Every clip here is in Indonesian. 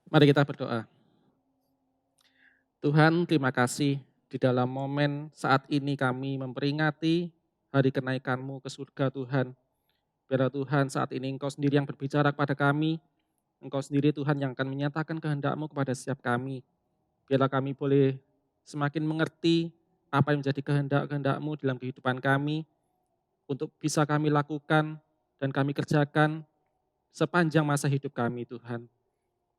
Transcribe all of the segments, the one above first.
Mari kita berdoa. Tuhan, terima kasih di dalam momen saat ini kami memperingati hari kenaikan-Mu ke surga Tuhan. Biarlah Tuhan saat ini Engkau sendiri yang berbicara kepada kami, Engkau sendiri Tuhan yang akan menyatakan kehendak-Mu kepada setiap kami. Biarlah kami boleh semakin mengerti apa yang menjadi kehendak-kehendak-Mu dalam kehidupan kami, untuk bisa kami lakukan dan kami kerjakan sepanjang masa hidup kami Tuhan.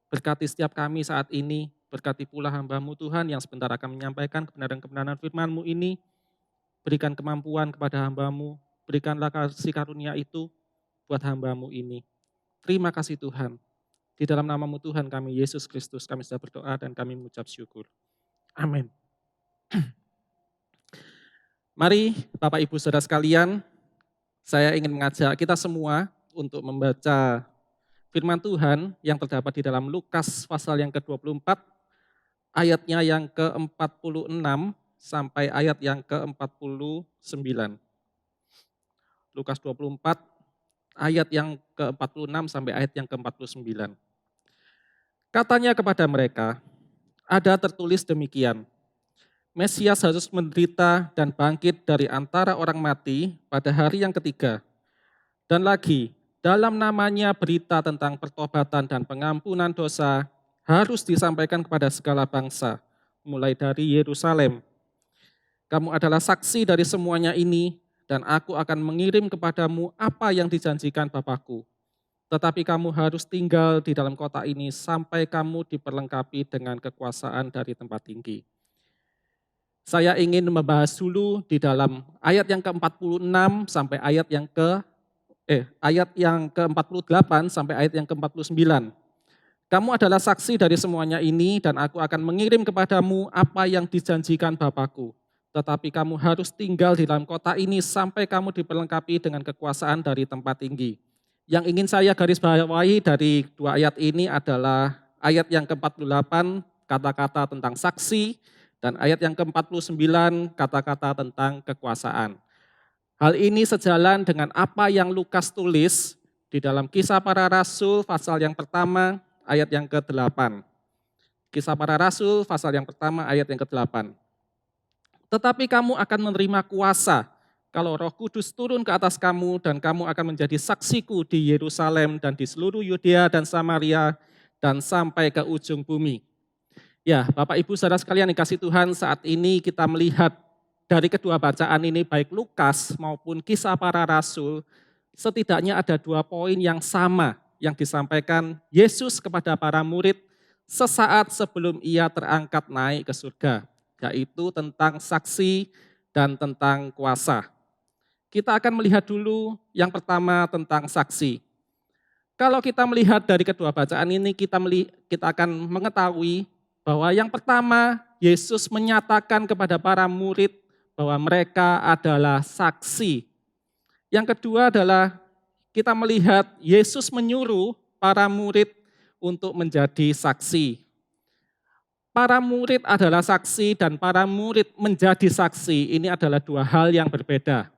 Berkati setiap kami saat ini, berkati pula hamba-Mu Tuhan yang sebentar akan menyampaikan kebenaran-kebenaran firman-Mu ini. Berikan kemampuan kepada hamba-Mu, berikanlah kasih karunia itu buat hamba-Mu ini. Terima kasih Tuhan. Di dalam nama-Mu Tuhan kami, Yesus Kristus, kami sudah berdoa dan kami mengucap syukur. Amin. Mari Bapak Ibu Saudara sekalian, saya ingin mengajak kita semua untuk membaca firman Tuhan yang terdapat di dalam Lukas pasal yang ke-24, ayatnya yang ke-46 sampai ayat yang ke-49. Lukas 24, ayat yang ke-46 sampai ayat yang ke-49. Katanya kepada mereka, ada tertulis demikian, Mesias harus menderita dan bangkit dari antara orang mati pada hari yang ketiga. Dan lagi, dalam namanya berita tentang pertobatan dan pengampunan dosa harus disampaikan kepada segala bangsa, mulai dari Yerusalem. Kamu adalah saksi dari semuanya ini, dan aku akan mengirim kepadamu apa yang dijanjikan Bapakku. Tetapi kamu harus tinggal di dalam kota ini sampai kamu diperlengkapi dengan kekuasaan dari tempat tinggi. Saya ingin membahas dulu di dalam ayat yang ke-46 sampai ayat yang ke-48 sampai ayat yang ke-49. Kamu adalah saksi dari semuanya ini dan aku akan mengirim kepadamu apa yang dijanjikan Bapakku. Tetapi kamu harus tinggal di dalam kota ini sampai kamu diperlengkapi dengan kekuasaan dari tempat tinggi. Yang ingin saya garis bawahi dari dua ayat ini adalah ayat yang ke-48, kata-kata tentang saksi, dan ayat yang ke-49, kata-kata tentang kekuasaan. Hal ini sejalan dengan apa yang Lukas tulis di dalam Kisah Para Rasul pasal yang pertama ayat yang ke-8. Kisah Para Rasul pasal yang pertama ayat yang ke-8. Tetapi kamu akan menerima kuasa kalau Roh Kudus turun ke atas kamu dan kamu akan menjadi saksiku di Yerusalem dan di seluruh Yudea dan Samaria dan sampai ke ujung bumi. Ya, Bapak Ibu Saudara sekalian dikasih Tuhan, saat ini kita melihat dari kedua bacaan ini baik Lukas maupun Kisah Para Rasul, setidaknya ada 2 poin yang sama yang disampaikan Yesus kepada para murid sesaat sebelum ia terangkat naik ke surga, yaitu tentang saksi dan tentang kuasa. Kita akan melihat dulu yang pertama tentang saksi. Kalau kita melihat dari kedua bacaan ini, kita akan mengetahui bahwa yang pertama, Yesus menyatakan kepada para murid bahwa mereka adalah saksi. Yang kedua adalah kita melihat Yesus menyuruh para murid untuk menjadi saksi. Para murid adalah saksi dan para murid menjadi saksi, ini adalah 2 hal yang berbeda.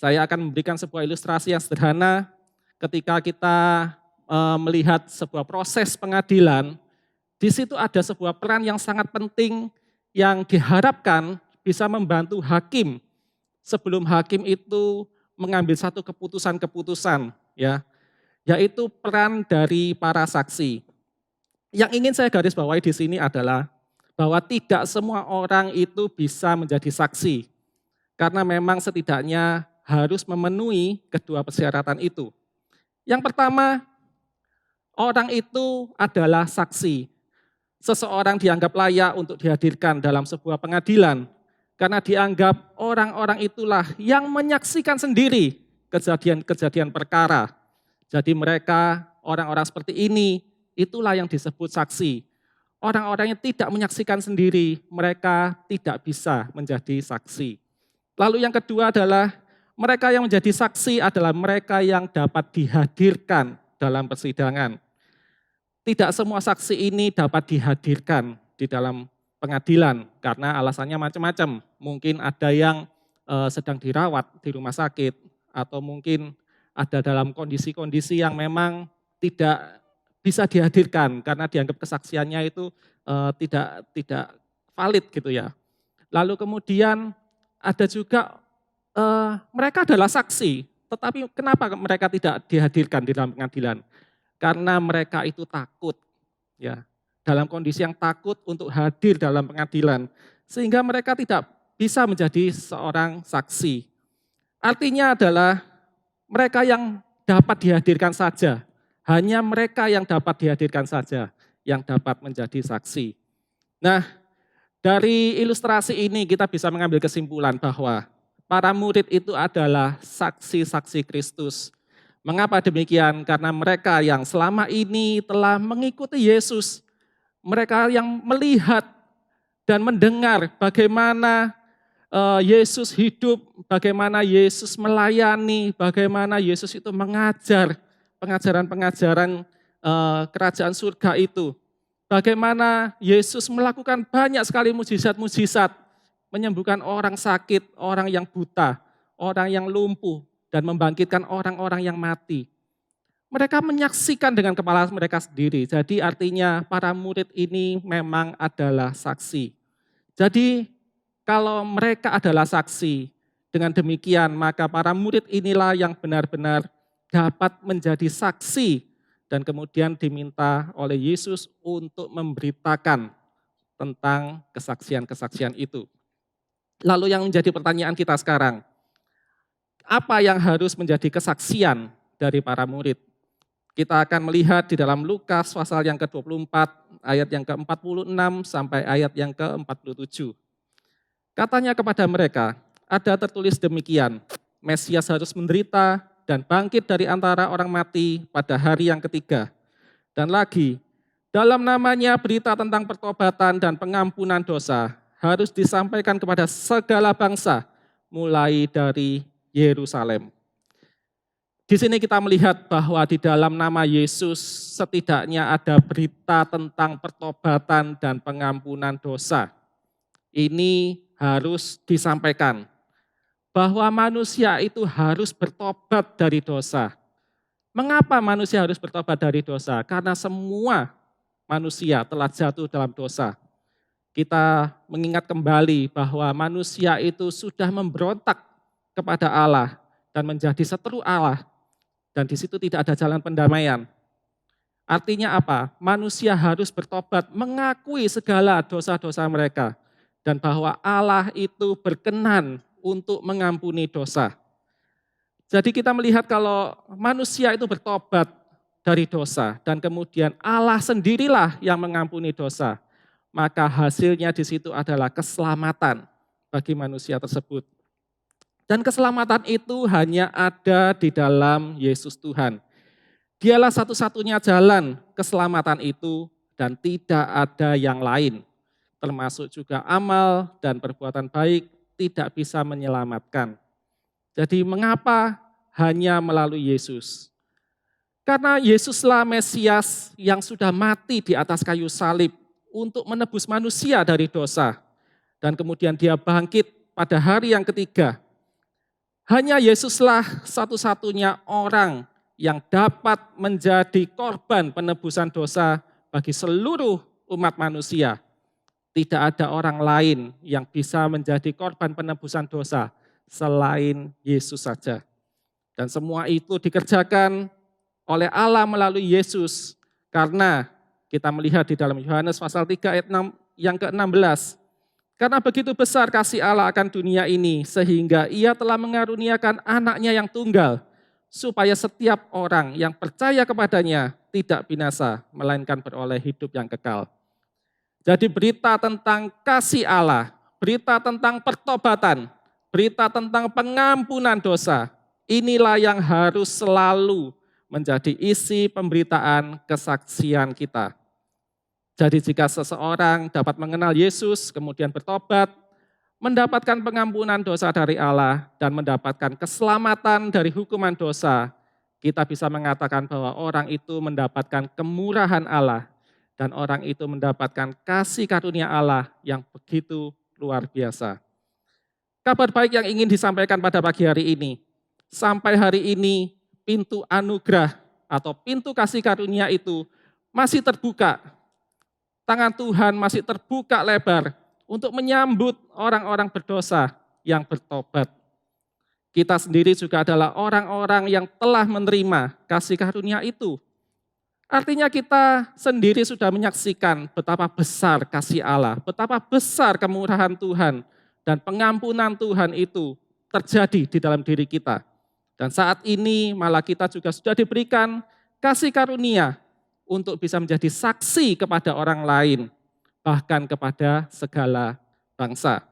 Saya akan memberikan sebuah ilustrasi yang sederhana ketika kita melihat sebuah proses pengadilan. Di situ ada sebuah peran yang sangat penting yang diharapkan bisa membantu hakim sebelum hakim itu mengambil satu keputusan-keputusan, ya, yaitu peran dari para saksi. Yang ingin saya garis bawahi di sini adalah bahwa tidak semua orang itu bisa menjadi saksi, karena memang setidaknya harus memenuhi kedua persyaratan itu. Yang pertama, orang itu adalah saksi. Seseorang dianggap layak untuk dihadirkan dalam sebuah pengadilan karena dianggap orang-orang itulah yang menyaksikan sendiri kejadian-kejadian perkara. Jadi mereka, orang-orang seperti ini, itulah yang disebut saksi. Orang-orang yang tidak menyaksikan sendiri, mereka tidak bisa menjadi saksi. Lalu yang kedua adalah mereka yang menjadi saksi adalah mereka yang dapat dihadirkan dalam persidangan. Tidak semua saksi ini dapat dihadirkan di dalam pengadilan karena alasannya macam-macam. Mungkin ada yang sedang dirawat di rumah sakit atau mungkin ada dalam kondisi-kondisi yang memang tidak bisa dihadirkan karena dianggap kesaksiannya itu tidak valid gitu ya. Lalu kemudian ada juga mereka adalah saksi, tetapi kenapa mereka tidak dihadirkan di dalam pengadilan? Karena mereka itu takut, ya, dalam kondisi yang takut untuk hadir dalam pengadilan, sehingga mereka tidak bisa menjadi seorang saksi. Artinya adalah mereka yang dapat dihadirkan saja, hanya mereka yang dapat dihadirkan saja yang dapat menjadi saksi. Nah, dari ilustrasi ini kita bisa mengambil kesimpulan bahwa para murid itu adalah saksi-saksi Kristus. Mengapa demikian? Karena mereka yang selama ini telah mengikuti Yesus, mereka yang melihat dan mendengar bagaimana Yesus hidup, bagaimana Yesus melayani, bagaimana Yesus itu mengajar pengajaran-pengajaran kerajaan surga itu. Bagaimana Yesus melakukan banyak sekali mujizat-mujizat, menyembuhkan orang sakit, orang yang buta, orang yang lumpuh, dan membangkitkan orang-orang yang mati. Mereka menyaksikan dengan kepala mereka sendiri. Jadi artinya para murid ini memang adalah saksi. Jadi kalau mereka adalah saksi, dengan demikian maka para murid inilah yang benar-benar dapat menjadi saksi dan kemudian diminta oleh Yesus untuk memberitakan tentang kesaksian-kesaksian itu. Lalu yang menjadi pertanyaan kita sekarang, apa yang harus menjadi kesaksian dari para murid? Kita akan melihat di dalam Lukas pasal yang ke-24, ayat yang ke-46 sampai ayat yang ke-47. Katanya kepada mereka, ada tertulis demikian, Mesias harus menderita dan bangkit dari antara orang mati pada hari yang ketiga. Dan lagi, dalam namanya berita tentang pertobatan dan pengampunan dosa harus disampaikan kepada segala bangsa, mulai dari Yerusalem. Di sini kita melihat bahwa di dalam nama Yesus setidaknya ada berita tentang pertobatan dan pengampunan dosa. Ini harus disampaikan bahwa manusia itu harus bertobat dari dosa. Mengapa manusia harus bertobat dari dosa? Karena semua manusia telah jatuh dalam dosa. Kita mengingat kembali bahwa manusia itu sudah memberontak kepada Allah dan menjadi seteru Allah. Dan di situ tidak ada jalan pendamaian. Artinya apa? Manusia harus bertobat, mengakui segala dosa-dosa mereka. Dan bahwa Allah itu berkenan untuk mengampuni dosa. Jadi kita melihat kalau manusia itu bertobat dari dosa. Dan kemudian Allah sendirilah yang mengampuni dosa. Maka hasilnya di situ adalah keselamatan bagi manusia tersebut. Dan keselamatan itu hanya ada di dalam Yesus Tuhan. Dialah satu-satunya jalan keselamatan itu dan tidak ada yang lain. Termasuk juga amal dan perbuatan baik tidak bisa menyelamatkan. Jadi mengapa hanya melalui Yesus? Karena Yesuslah Mesias yang sudah mati di atas kayu salib untuk menebus manusia dari dosa. Dan kemudian dia bangkit pada hari yang ketiga. Hanya Yesuslah satu-satunya orang yang dapat menjadi korban penebusan dosa bagi seluruh umat manusia. Tidak ada orang lain yang bisa menjadi korban penebusan dosa selain Yesus saja. Dan semua itu dikerjakan oleh Allah melalui Yesus. Karena kita melihat di dalam Yohanes pasal 3 ayat 6, yang ke-16. Karena begitu besar kasih Allah akan dunia ini, sehingga ia telah mengaruniakan anaknya yang tunggal, supaya setiap orang yang percaya kepadanya tidak binasa, melainkan beroleh hidup yang kekal. Jadi berita tentang kasih Allah, berita tentang pertobatan, berita tentang pengampunan dosa, inilah yang harus selalu menjadi isi pemberitaan kesaksian kita. Jadi jika seseorang dapat mengenal Yesus, kemudian bertobat, mendapatkan pengampunan dosa dari Allah, dan mendapatkan keselamatan dari hukuman dosa, kita bisa mengatakan bahwa orang itu mendapatkan kemurahan Allah, dan orang itu mendapatkan kasih karunia Allah yang begitu luar biasa. Kabar baik yang ingin disampaikan pada pagi hari ini, sampai hari ini pintu anugerah atau pintu kasih karunia itu masih terbuka. Tangan Tuhan masih terbuka lebar untuk menyambut orang-orang berdosa yang bertobat. Kita sendiri juga adalah orang-orang yang telah menerima kasih karunia itu. Artinya kita sendiri sudah menyaksikan betapa besar kasih Allah, betapa besar kemurahan Tuhan, dan pengampunan Tuhan itu terjadi di dalam diri kita. Dan saat ini malah kita juga sudah diberikan kasih karunia untuk bisa menjadi saksi kepada orang lain, bahkan kepada segala bangsa.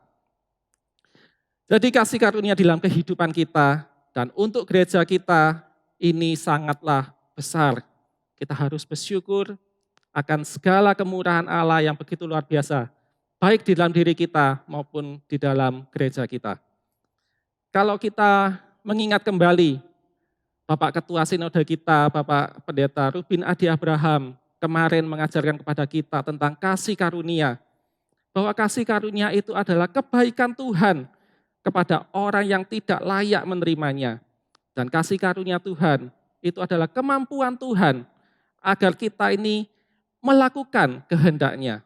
Jadi kasih karunia di dalam kehidupan kita dan untuk gereja kita ini sangatlah besar. Kita harus bersyukur akan segala kemurahan Allah yang begitu luar biasa, baik di dalam diri kita maupun di dalam gereja kita. Kalau kita mengingat kembali Bapak Ketua Sinode kita, Bapak Pendeta Rubin Adi Abraham, kemarin mengajarkan kepada kita tentang kasih karunia. Bahwa kasih karunia itu adalah kebaikan Tuhan kepada orang yang tidak layak menerimanya. Dan kasih karunia Tuhan itu adalah kemampuan Tuhan agar kita ini melakukan kehendaknya.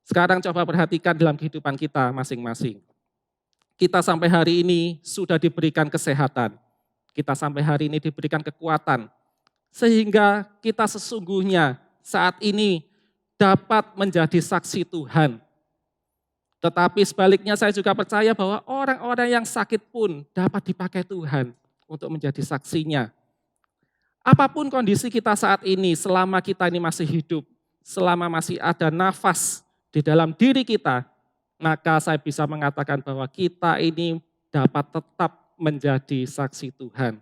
Sekarang coba perhatikan dalam kehidupan kita masing-masing. Kita sampai hari ini sudah diberikan kesehatan. Kita sampai hari ini diberikan kekuatan. Sehingga kita sesungguhnya saat ini dapat menjadi saksi Tuhan. Tetapi sebaliknya saya juga percaya bahwa orang-orang yang sakit pun dapat dipakai Tuhan untuk menjadi saksinya. Apapun kondisi kita saat ini, selama kita ini masih hidup, selama masih ada nafas di dalam diri kita, maka saya bisa mengatakan bahwa kita ini dapat tetap menjadi saksi Tuhan.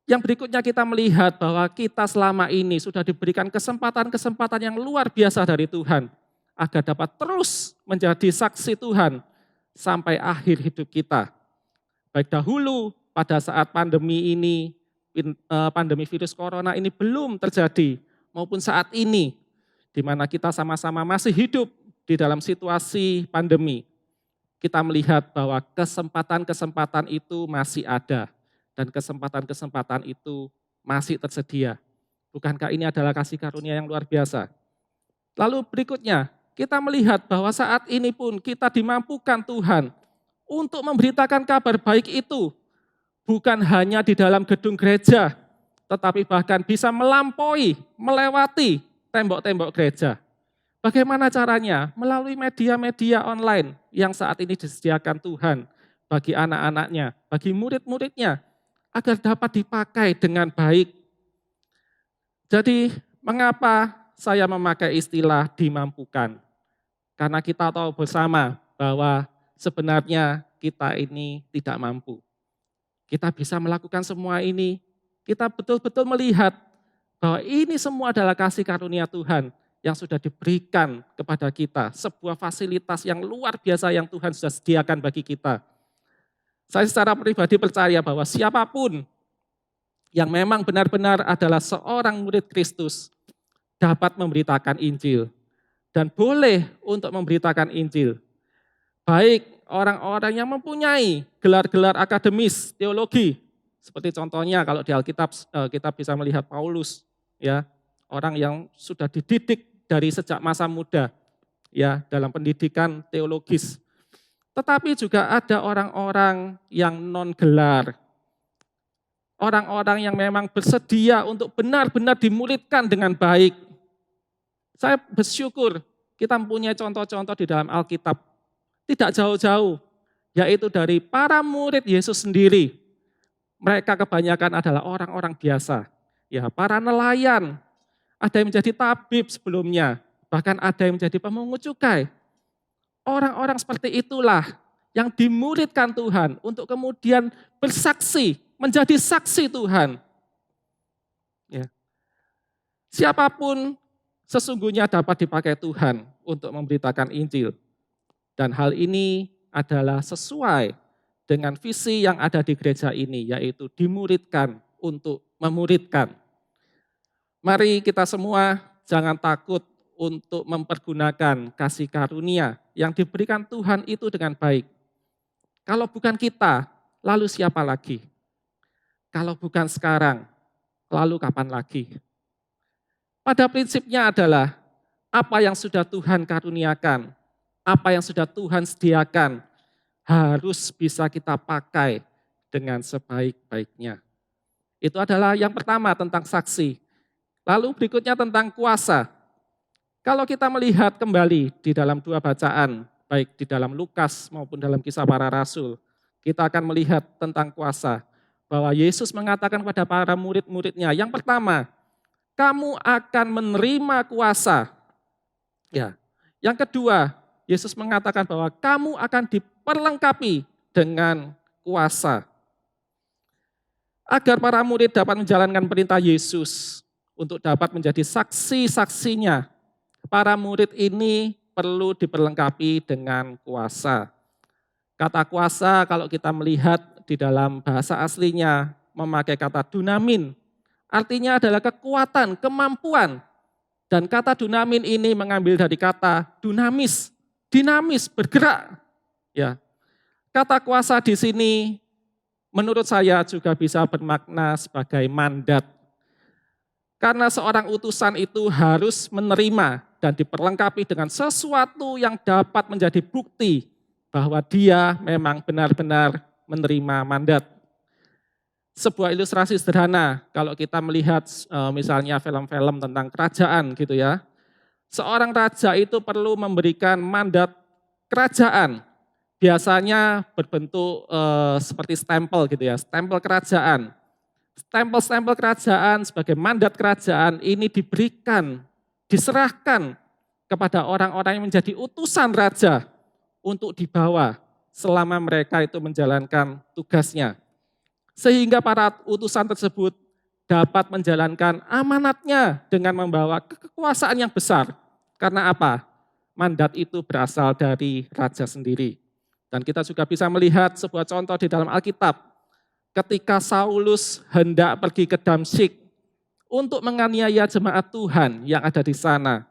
Yang berikutnya kita melihat bahwa kita selama ini sudah diberikan kesempatan-kesempatan yang luar biasa dari Tuhan, agar dapat terus menjadi saksi Tuhan sampai akhir hidup kita. Baik dahulu pada saat pandemi ini, pandemi virus corona ini belum terjadi, maupun saat ini, di mana kita sama-sama masih hidup di dalam situasi pandemi. Kita melihat bahwa kesempatan-kesempatan itu masih ada, dan kesempatan-kesempatan itu masih tersedia. Bukankah ini adalah kasih karunia yang luar biasa? Lalu berikutnya, kita melihat bahwa saat ini pun kita dimampukan Tuhan untuk memberitakan kabar baik itu. Bukan hanya di dalam gedung gereja, tetapi bahkan bisa melampaui, melewati tembok-tembok gereja. Bagaimana caranya? Melalui media-media online yang saat ini disediakan Tuhan bagi anak-anaknya, bagi murid-muridnya, agar dapat dipakai dengan baik. Jadi mengapa saya memakai istilah dimampukan? Karena kita tahu bersama bahwa sebenarnya kita ini tidak mampu. Kita bisa melakukan semua ini, kita betul-betul melihat bahwa ini semua adalah kasih karunia Tuhan yang sudah diberikan kepada kita. Sebuah fasilitas yang luar biasa yang Tuhan sudah sediakan bagi kita. Saya secara pribadi percaya bahwa siapapun yang memang benar-benar adalah seorang murid Kristus dapat memberitakan Injil dan boleh untuk memberitakan Injil. Baik orang-orang yang mempunyai gelar-gelar akademis, teologi, seperti contohnya kalau di Alkitab kita bisa melihat Paulus, ya, orang yang sudah dididik dari sejak masa muda, ya, dalam pendidikan teologis. Tetapi juga ada orang-orang yang non gelar, orang-orang yang memang bersedia untuk benar-benar dimuridkan dengan baik. Saya bersyukur kita mempunyai contoh-contoh di dalam Alkitab, tidak jauh-jauh, yaitu dari para murid Yesus sendiri. Mereka kebanyakan adalah orang-orang biasa, ya, para nelayan, ada yang menjadi tabib sebelumnya, bahkan ada yang menjadi pemungut cukai. Orang-orang seperti itulah yang dimuridkan Tuhan untuk kemudian bersaksi, menjadi saksi Tuhan. Ya. Siapapun sesungguhnya dapat dipakai Tuhan untuk memberitakan Injil. Dan hal ini adalah sesuai dengan visi yang ada di gereja ini, yaitu dimuridkan untuk memuridkan. Mari kita semua jangan takut untuk mempergunakan kasih karunia yang diberikan Tuhan itu dengan baik. Kalau bukan kita, lalu siapa lagi? Kalau bukan sekarang, lalu kapan lagi? Pada prinsipnya adalah apa yang sudah Tuhan karuniakan, apa yang sudah Tuhan sediakan, harus bisa kita pakai dengan sebaik-baiknya. Itu adalah yang pertama tentang saksi. Lalu berikutnya tentang kuasa. Kalau kita melihat kembali di dalam dua bacaan, baik di dalam Lukas maupun dalam Kisah Para Rasul, kita akan melihat tentang kuasa. Bahwa Yesus mengatakan kepada para murid-muridnya, yang pertama, kamu akan menerima kuasa. Ya. Yang kedua, Yesus mengatakan bahwa kamu akan diperlengkapi dengan kuasa. Agar para murid dapat menjalankan perintah Yesus untuk dapat menjadi saksi-saksinya, para murid ini perlu diperlengkapi dengan kuasa. Kata kuasa kalau kita melihat di dalam bahasa aslinya memakai kata dunamin. Artinya adalah kekuatan, kemampuan. Dan kata dunamin ini mengambil dari kata dunamis, dinamis, bergerak. Ya. Kata kuasa di sini menurut saya juga bisa bermakna sebagai mandat. Karena seorang utusan itu harus menerima dan diperlengkapi dengan sesuatu yang dapat menjadi bukti bahwa dia memang benar-benar menerima mandat. Sebuah ilustrasi sederhana, kalau kita melihat misalnya film-film tentang kerajaan gitu ya. Seorang raja itu perlu memberikan mandat kerajaan. Biasanya berbentuk seperti stempel gitu ya, stempel kerajaan. Stempel-stempel kerajaan sebagai mandat kerajaan ini diberikan, diserahkan kepada orang-orang yang menjadi utusan raja untuk dibawa selama mereka itu menjalankan tugasnya. Sehingga para utusan tersebut dapat menjalankan amanatnya dengan membawa kekuasaan yang besar. Karena apa? Mandat itu berasal dari raja sendiri. Dan kita juga bisa melihat sebuah contoh di dalam Alkitab. Ketika Saulus hendak pergi ke Damsyik untuk menganiaya jemaat Tuhan yang ada di sana.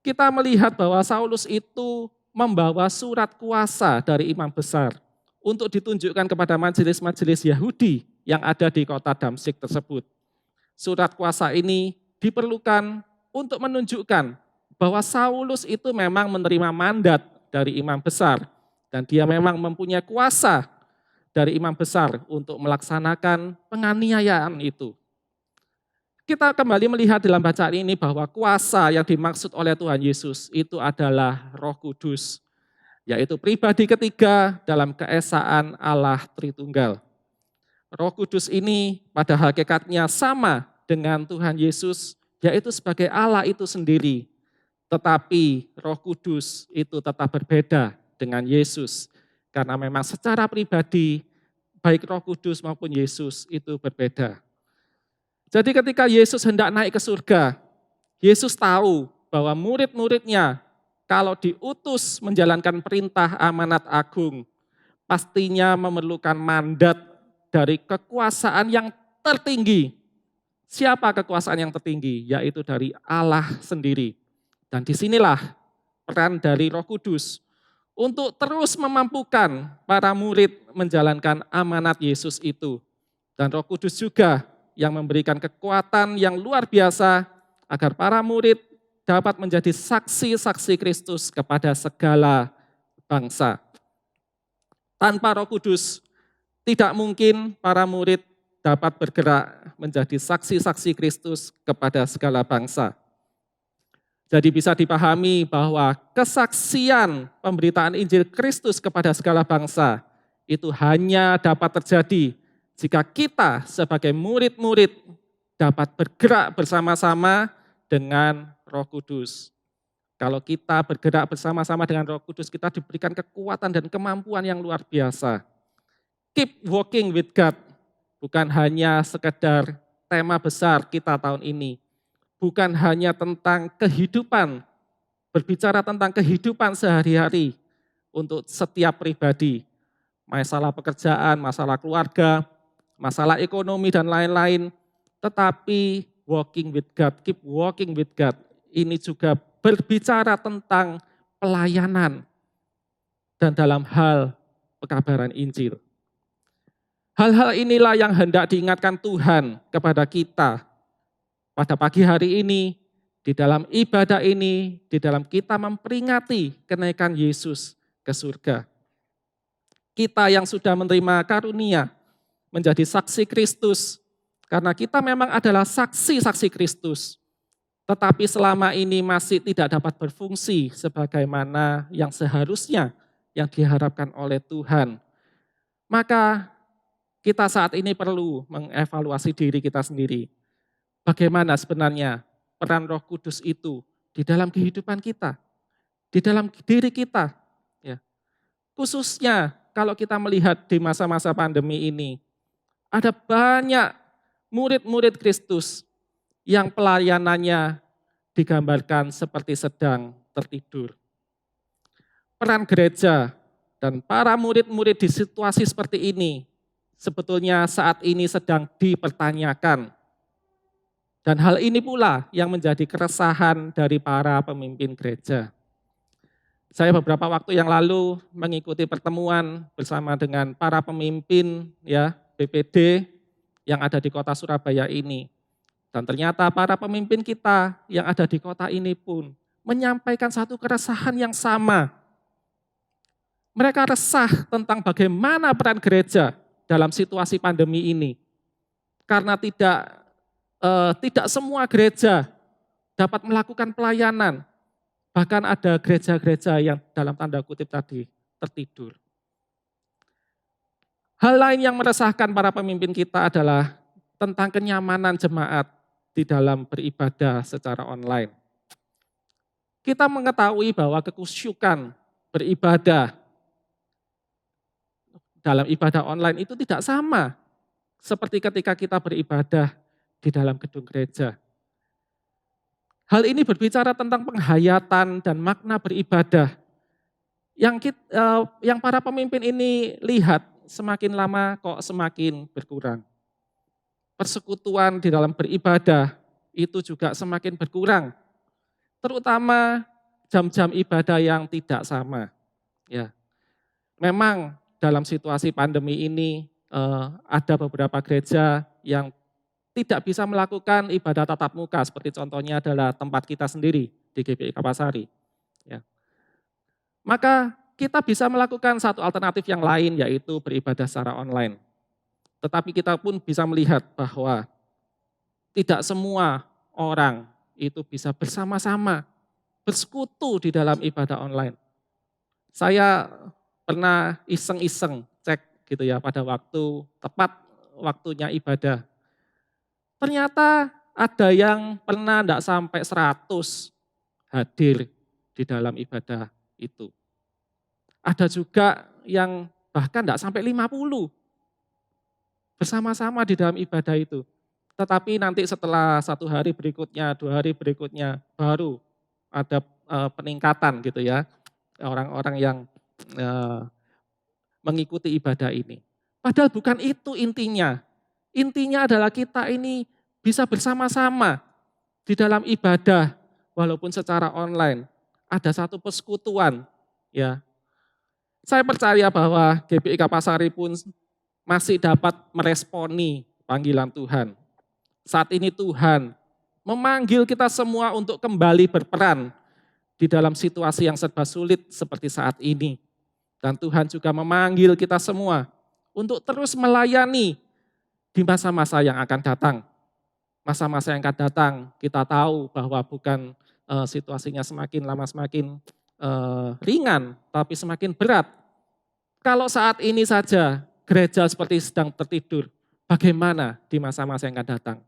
Kita melihat bahwa Saulus itu membawa surat kuasa dari imam besar untuk ditunjukkan kepada majelis-majelis Yahudi yang ada di kota Damsyik tersebut. Surat kuasa ini diperlukan untuk menunjukkan bahwa Saulus itu memang menerima mandat dari imam besar dan dia memang mempunyai kuasa dari imam besar untuk melaksanakan penganiayaan itu. Kita kembali melihat dalam bacaan ini bahwa kuasa yang dimaksud oleh Tuhan Yesus itu adalah Roh Kudus, yaitu pribadi ketiga dalam keesaan Allah Tritunggal. Roh Kudus ini pada hakikatnya sama dengan Tuhan Yesus, yaitu sebagai Allah itu sendiri. Tetapi Roh Kudus itu tetap berbeda dengan Yesus. Karena memang secara pribadi, baik Roh Kudus maupun Yesus itu berbeda. Jadi ketika Yesus hendak naik ke surga, Yesus tahu bahwa murid-muridnya kalau diutus menjalankan perintah amanat agung, pastinya memerlukan mandat dari kekuasaan yang tertinggi. Siapa kekuasaan yang tertinggi? Yaitu dari Allah sendiri. Dan disinilah peran dari Roh Kudus untuk terus memampukan para murid menjalankan amanat Yesus itu. Dan Roh Kudus juga yang memberikan kekuatan yang luar biasa agar para murid dapat menjadi saksi-saksi Kristus kepada segala bangsa. Tanpa Roh Kudus, tidak mungkin para murid dapat bergerak menjadi saksi-saksi Kristus kepada segala bangsa. Jadi bisa dipahami bahwa kesaksian pemberitaan Injil Kristus kepada segala bangsa itu hanya dapat terjadi jika kita sebagai murid-murid dapat bergerak bersama-sama dengan Roh Kudus. Kalau kita bergerak bersama-sama dengan Roh Kudus, kita diberikan kekuatan dan kemampuan yang luar biasa. Keep walking with God, bukan hanya sekedar tema besar kita tahun ini. Bukan hanya tentang kehidupan, berbicara tentang kehidupan sehari-hari untuk setiap pribadi. Masalah pekerjaan, masalah keluarga, masalah ekonomi dan lain-lain. Tetapi walking with God, keep walking with God. Ini juga berbicara tentang pelayanan dan dalam hal pekabaran Injil. Hal-hal inilah yang hendak diingatkan Tuhan kepada kita Pada pagi hari ini, di dalam ibadah ini, di dalam kita memperingati kenaikan Yesus ke surga. Kita yang sudah menerima karunia menjadi saksi Kristus, karena kita memang adalah saksi-saksi Kristus, tetapi selama ini masih tidak dapat berfungsi sebagaimana yang seharusnya yang diharapkan oleh Tuhan. Maka kita saat ini perlu mengevaluasi diri kita sendiri. Bagaimana sebenarnya peran Roh Kudus itu di dalam kehidupan kita, di dalam diri kita. Ya. Khususnya kalau kita melihat di masa-masa pandemi ini, ada banyak murid-murid Kristus yang pelayanannya digambarkan seperti sedang tertidur. Peran gereja dan para murid-murid di situasi seperti ini sebetulnya saat ini sedang dipertanyakan. Dan hal ini pula yang menjadi keresahan dari para pemimpin gereja. Saya beberapa waktu yang lalu mengikuti pertemuan bersama dengan para pemimpin ya BPD yang ada di kota Surabaya ini. Dan ternyata para pemimpin kita yang ada di kota ini pun menyampaikan satu keresahan yang sama. Mereka resah tentang bagaimana peran gereja dalam situasi pandemi ini. Karena tidak semua gereja dapat melakukan pelayanan. Bahkan ada gereja-gereja yang dalam tanda kutip tadi tertidur. Hal lain yang meresahkan para pemimpin kita adalah tentang kenyamanan jemaat di dalam beribadah secara online. Kita mengetahui bahwa kekusyukan beribadah dalam ibadah online itu tidak sama seperti ketika kita beribadah di dalam gedung gereja. Hal ini berbicara tentang penghayatan dan makna beribadah yang para pemimpin ini lihat semakin lama kok semakin berkurang. Persekutuan di dalam beribadah itu juga semakin berkurang, terutama jam-jam ibadah yang tidak sama. Ya, memang dalam situasi pandemi ini ada beberapa gereja yang tidak bisa melakukan ibadah tatap muka, seperti contohnya adalah tempat kita sendiri di GPI Kapasari. Ya. Maka kita bisa melakukan satu alternatif yang lain, yaitu beribadah secara online. Tetapi kita pun bisa melihat bahwa tidak semua orang itu bisa bersama-sama bersekutu di dalam ibadah online. Saya pernah iseng-iseng cek gitu ya pada waktu tepat waktunya ibadah. Ternyata ada yang pernah tidak sampai 100 hadir di dalam ibadah itu. Ada juga yang bahkan tidak sampai 50 bersama-sama di dalam ibadah itu. Tetapi nanti setelah 1 hari berikutnya, 2 hari berikutnya baru ada peningkatan gitu ya. Orang-orang yang mengikuti ibadah ini. Padahal bukan itu intinya. Intinya adalah kita ini bisa bersama-sama di dalam ibadah walaupun secara online. Ada satu persekutuan ya. Saya percaya bahwa GPI Kapasari pun masih dapat meresponi panggilan Tuhan. Saat ini Tuhan memanggil kita semua untuk kembali berperan di dalam situasi yang serba sulit seperti saat ini. Dan Tuhan juga memanggil kita semua untuk terus melayani di masa-masa yang akan datang. Masa-masa yang akan datang kita tahu bahwa bukan situasinya semakin lama semakin ringan, tapi semakin berat. Kalau saat ini saja gereja seperti sedang tertidur, bagaimana di masa-masa yang akan datang?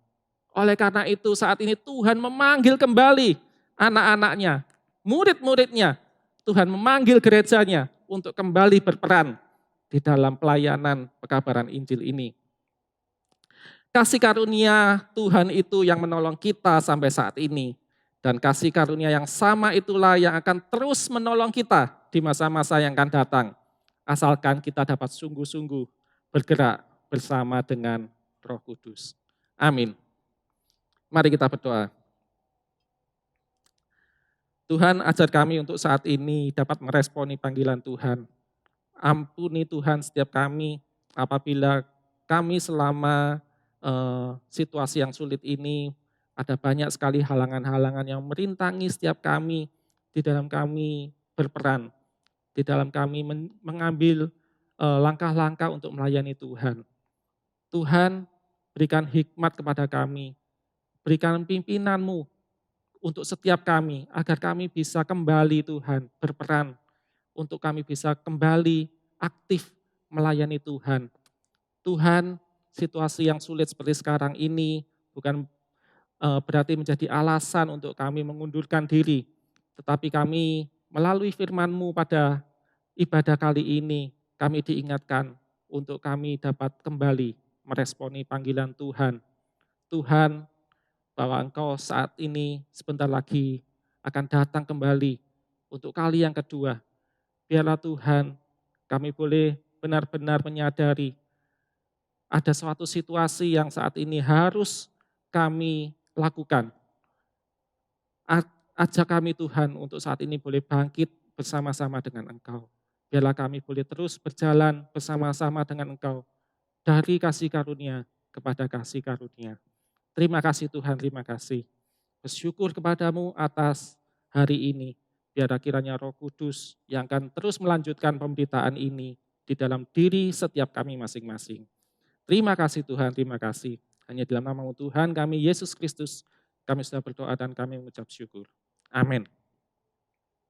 Oleh karena itu saat ini Tuhan memanggil kembali anak-anaknya, murid-muridnya. Tuhan memanggil gerejanya untuk kembali berperan di dalam pelayanan pekabaran Injil ini. Kasih karunia Tuhan itu yang menolong kita sampai saat ini. Dan kasih karunia yang sama itulah yang akan terus menolong kita di masa-masa yang akan datang. Asalkan kita dapat sungguh-sungguh bergerak bersama dengan Roh Kudus. Amin. Mari kita berdoa. Tuhan, ajar kami untuk saat ini dapat meresponi panggilan Tuhan. Ampuni Tuhan setiap kami apabila kami selama situasi yang sulit ini Ada banyak sekali halangan-halangan yang merintangi setiap kami di dalam kami berperan, di dalam kami mengambil langkah-langkah untuk melayani Tuhan. Tuhan, berikan hikmat kepada kami, berikan pimpinan-Mu untuk setiap kami, agar kami bisa kembali Tuhan berperan, untuk kami bisa kembali aktif melayani Tuhan. Tuhan, situasi yang sulit seperti sekarang ini bukan berarti menjadi alasan untuk kami mengundurkan diri, tetapi kami melalui firman-Mu pada ibadah kali ini, kami diingatkan untuk kami dapat kembali meresponi panggilan Tuhan. Tuhan, bahwa Engkau saat ini sebentar lagi akan datang kembali untuk kali yang kedua. Biarlah Tuhan, kami boleh benar-benar menyadari ada suatu situasi yang saat ini harus kami lakukan. Ajak kami Tuhan untuk saat ini boleh bangkit bersama-sama dengan Engkau. Biarlah kami boleh terus berjalan bersama-sama dengan Engkau dari kasih karunia kepada kasih karunia. Terima kasih Tuhan, terima kasih. Bersyukur kepadamu atas hari ini. Biarlah kiranya Roh Kudus yang akan terus melanjutkan pemberitaan ini di dalam diri setiap kami masing-masing. Terima kasih Tuhan, terima kasih. Hanya dalam nama Tuhan kami Yesus Kristus, kami sudah berdoa dan kami mengucap syukur. Amin.